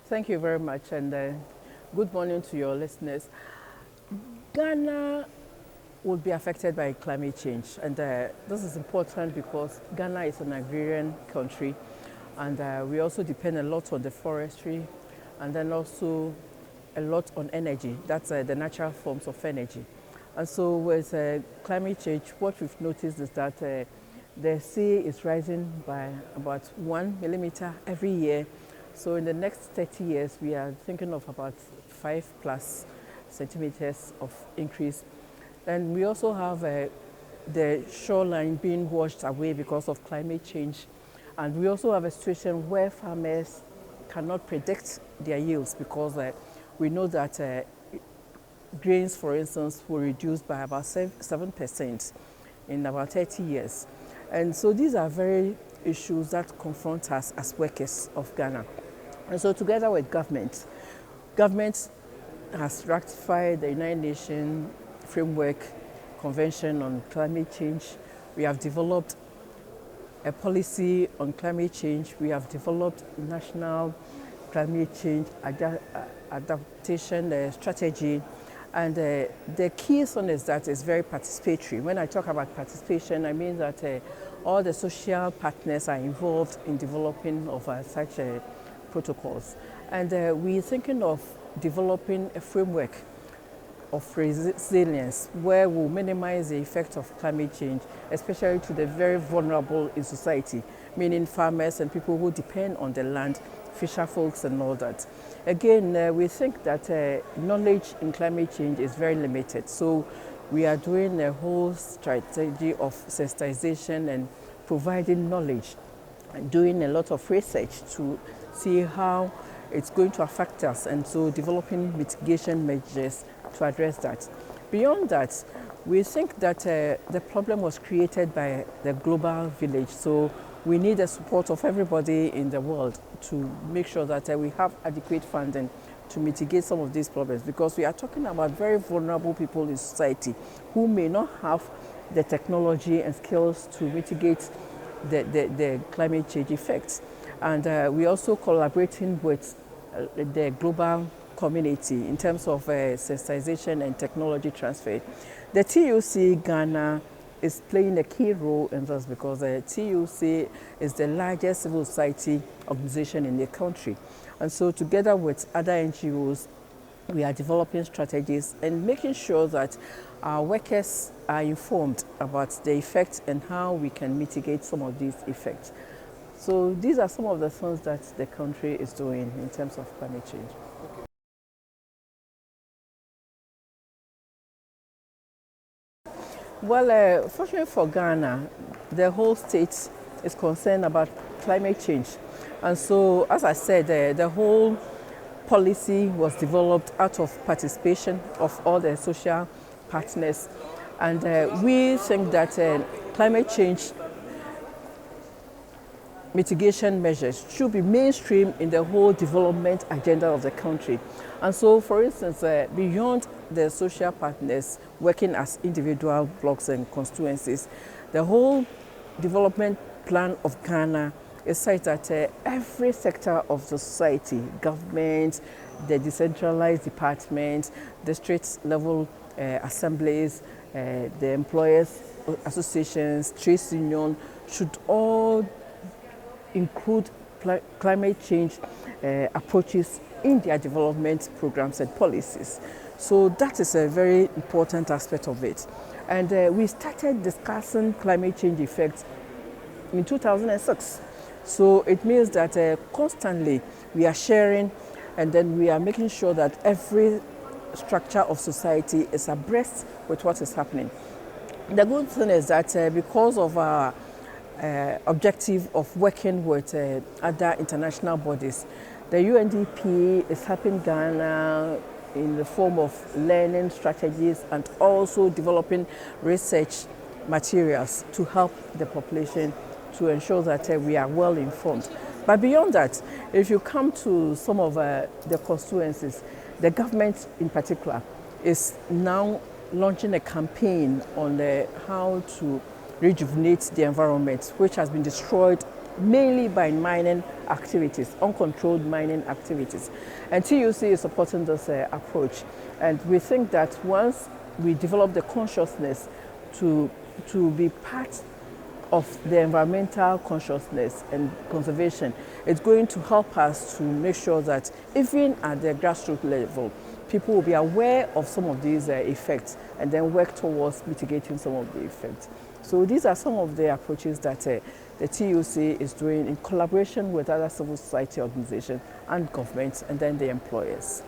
Thank you very much, and good morning to your listeners. Ghana will be affected by climate change, and this is important because Ghana is an agrarian country, and we also depend a lot on the forestry, and then also a lot on energy. That's the natural forms of energy. And so with climate change, what we've noticed is that the sea is rising by about 1 millimeter every year. So in the next 30 years, we are thinking of about 5 plus centimeters of increase. And we also have the shoreline being washed away because of climate change. And we also have a situation where farmers cannot predict their yields because we know that grains, for instance, will reduce by about 7% in about 30 years. And so these are very issues that confront us as workers of Ghana. And so together with government has ratified the United Nations Framework Convention on Climate Change. We have developed a policy on climate change. We have developed national climate change adaptation strategy. And the key one is that it's very participatory. When I talk about participation, I mean that all the social partners are involved in developing of such protocols. And we're thinking of developing a framework of resilience where we'll minimize the effect of climate change, especially to the very vulnerable in society, meaning farmers and people who depend on the land, fisher folks and all that. Again, we think that knowledge in climate change is very limited. So we are doing a whole strategy of sensitization and providing knowledge and doing a lot of research to see how it's going to affect us, and so developing mitigation measures to address that. Beyond that, we think that the problem was created by the global village. So we need the support of everybody in the world to make sure that we have adequate funding to mitigate some of these problems, because we are talking about very vulnerable people in society who may not have the technology and skills to mitigate the climate change effects. And we're also collaborating with the global community in terms of sensitization and technology transfer. The TUC Ghana is playing a key role in this because the TUC is the largest civil society organization in the country. And so together with other NGOs, we are developing strategies and making sure that our workers are informed about the effects and how we can mitigate some of these effects. So these are some of the things that the country is doing in terms of climate change. Well, fortunately for Ghana, the whole state is concerned about climate change. And so, as I said, the whole policy was developed out of participation of all the social partners. And we think that climate change mitigation measures should be mainstream in the whole development agenda of the country. And so, for instance, beyond the social partners working as individual blocks and constituencies, the whole development plan of Ghana is such that every sector of the society, government, the decentralized departments, district level assemblies, the employers associations, trade unions, should all include climate change approaches in their development programs and policies. So that is a very important aspect of it. And we started discussing climate change effects in 2006. So it means that constantly we are sharing, and then we are making sure that every structure of society is abreast with what is happening. The good thing is that because of our objective of working with other international bodies, the UNDP is helping Ghana in the form of learning strategies and also developing research materials to help the population to ensure that we are well informed. But beyond that, if you come to some of the constituencies, the government in particular is now launching a campaign on how to rejuvenate the environment, which has been destroyed mainly by mining activities, uncontrolled mining activities. And TUC is supporting this approach. And we think that once we develop the consciousness to be part of the environmental consciousness and conservation, it's going to help us to make sure that even at the grassroots level, people will be aware of some of these effects and then work towards mitigating some of the effects. So these are some of the approaches that the TUC is doing in collaboration with other civil society organizations and governments and then the employers.